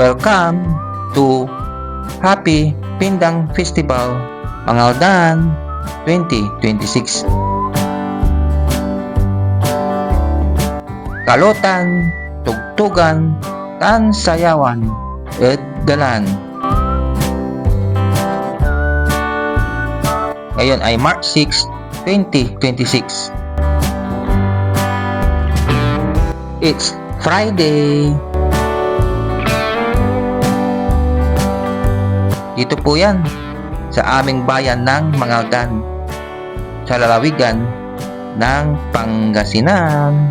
Welcome to Happy Pindang Festival Mangaldan 2026. Kalutan, tugtugan, tansayawan, dalan. Ngayon ay March 6, 2026. It's Friday. Dito po yan sa aming bayan ng Mangaldan, sa lalawigan ng Pangasinan.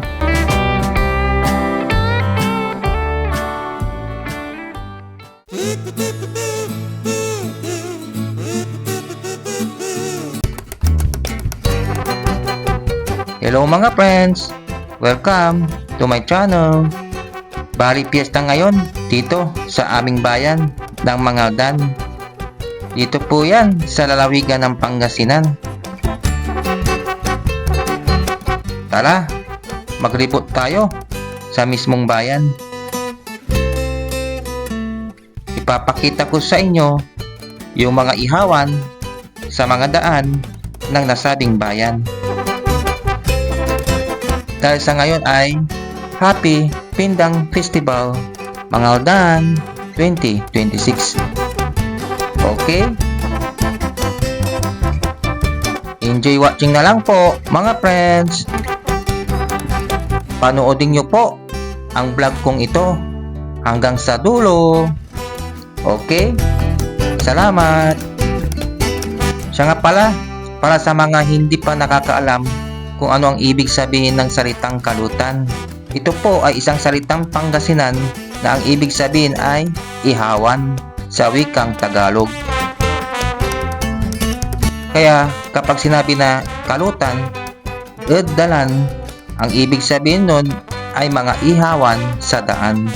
Hello mga friends! Welcome to my channel. Bali piyesta ngayon dito sa aming bayan ng Mangaldan. Dito po yan sa lalawigan ng Pangasinan. Tara, maglibot tayo sa mismong bayan. Ipapakita ko sa inyo yung mga ihawan sa mga daan ng nasabing bayan. Dahil sa ngayon ay Happy Pindang Festival Mangaldan 2026. Okay? Enjoy watching na lang po mga friends. Panoodin nyo po ang vlog kong ito hanggang sa dulo. Okay? Salamat! Siya nga pala, para sa mga hindi pa nakakaalam kung ano ang ibig sabihin ng salitang kalutan. Ito po ay isang salitang Pangasinan na ang ibig sabihin ay ihawan sa wikang Tagalog. Kaya kapag sinabi na kalutan, dalan, ang ibig sabihin nun ay mga ihawan sa daan.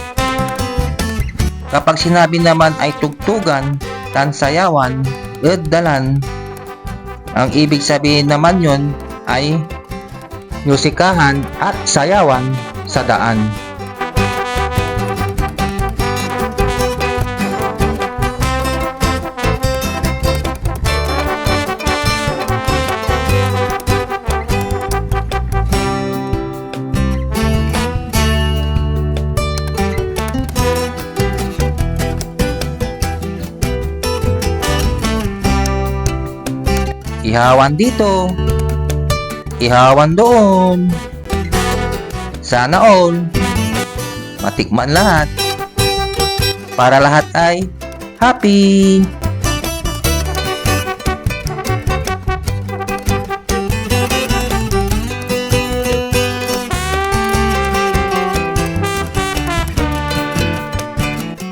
Kapag sinabi naman ay tugtugan, tansayawan, dalan, ang ibig sabihin naman yun ay musikahan at sayawan sa daan. Ihawan dito, ihawan doon. Sana all matikman lahat para lahat ay happy.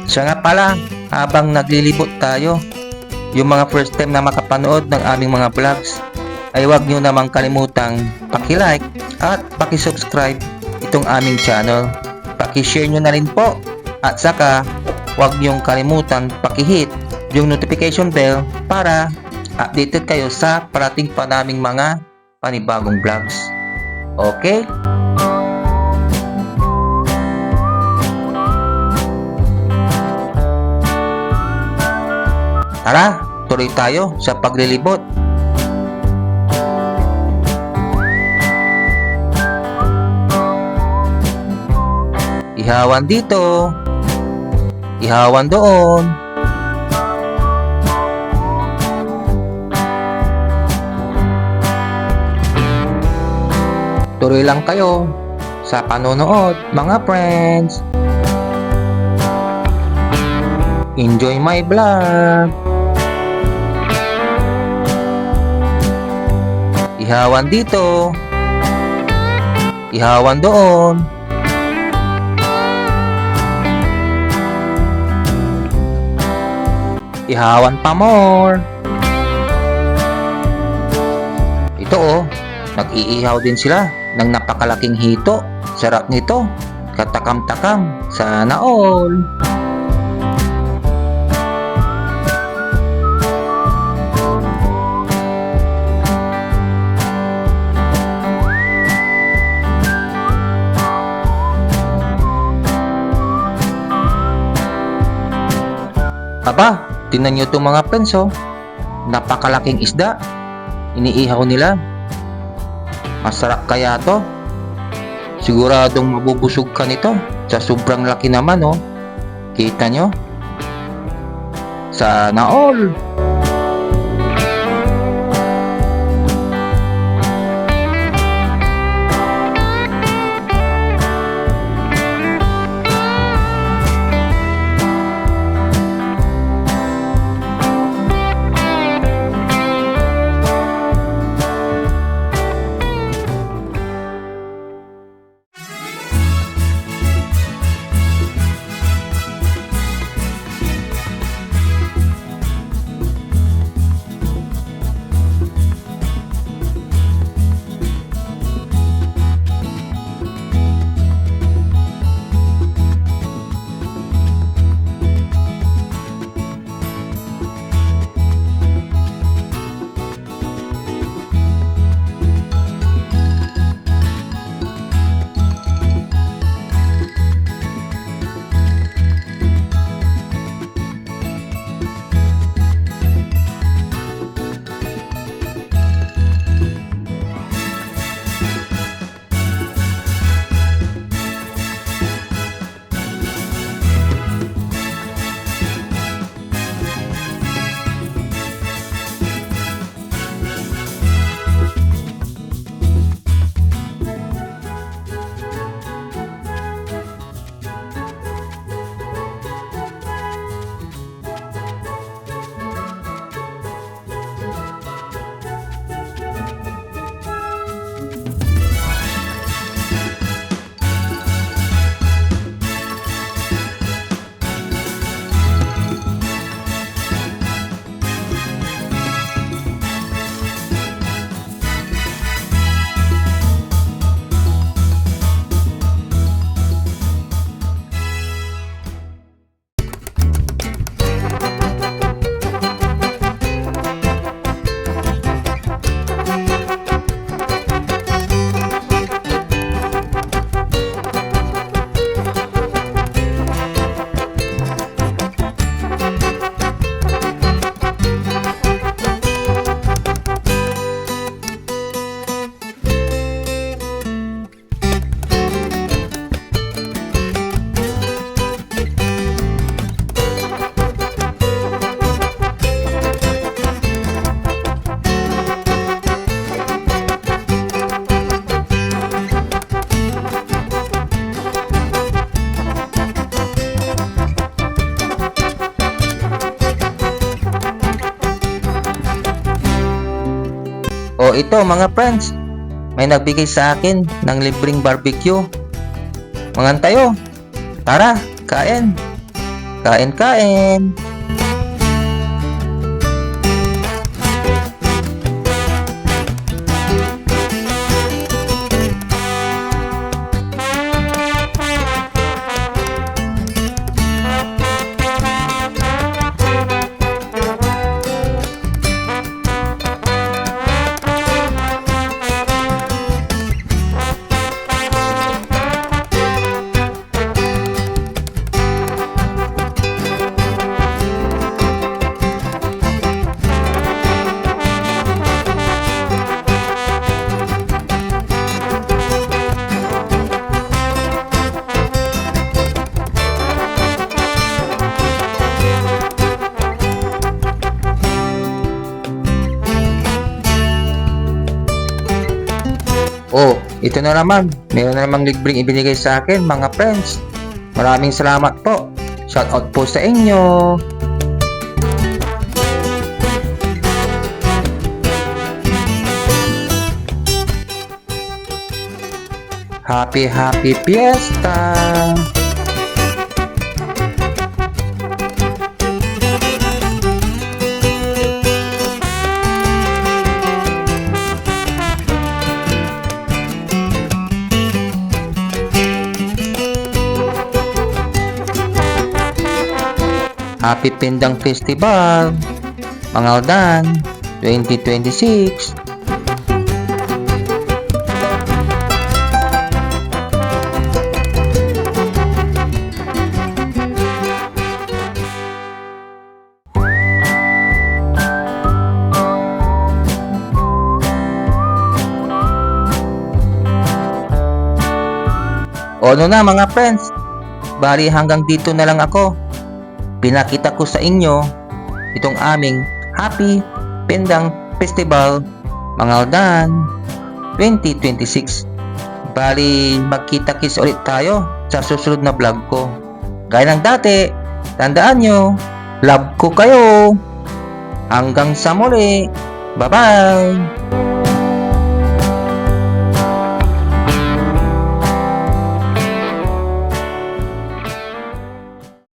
Siya nga pala, habang naglilibot tayo, yung mga first time na makapanood ng aming mga vlogs, ay huwag nyo namang kalimutang paki-like at paki-subscribe itong aming channel. Paki-share nyo na rin po, at saka huwag nyong kalimutan paki-hit yung notification bell para updated kayo sa parating pa naming mga panibagong vlogs. Okay? Tara, tuloy tayo sa paglilibot. Ihawan dito, ihawan doon. Tuloy lang kayo sa panonood mga friends. Enjoy my vlog. Ihawan dito, ihawan doon. Ihawan pa more. Ito oh, nag-iihaw din sila ng napakalaking hito. Sarap nito, katakam-takam. Sana all. Aba, tingnan nyo itong mga friends oh. Napakalaking isda. Iniihaw nila. Masarap kaya to? Siguradong mabubusog ka nito. Sa sobrang laki naman oh. Kita nyo? Sana all! O ito mga friends, may nagbigay sa akin ng libreng barbecue. Mga tayo, tara, kain. Kain. Oh, ito na naman. Meron na namang libreng ibinigay sa akin, mga friends. Maraming salamat po. Shoutout po sa inyo. Happy Fiesta! Happy Pindang Festival, Mangaldan 2026. O ano na mga friends, bali hanggang dito na lang ako. Pinakita ko sa inyo itong aming Happy Pendang Festival Mangaldan 2026. Bali magkita-kits ulit tayo sa susunod na vlog ko. Gaya ng dati, tandaan nyo, love ko kayo. Hanggang sa muli. Bye-bye!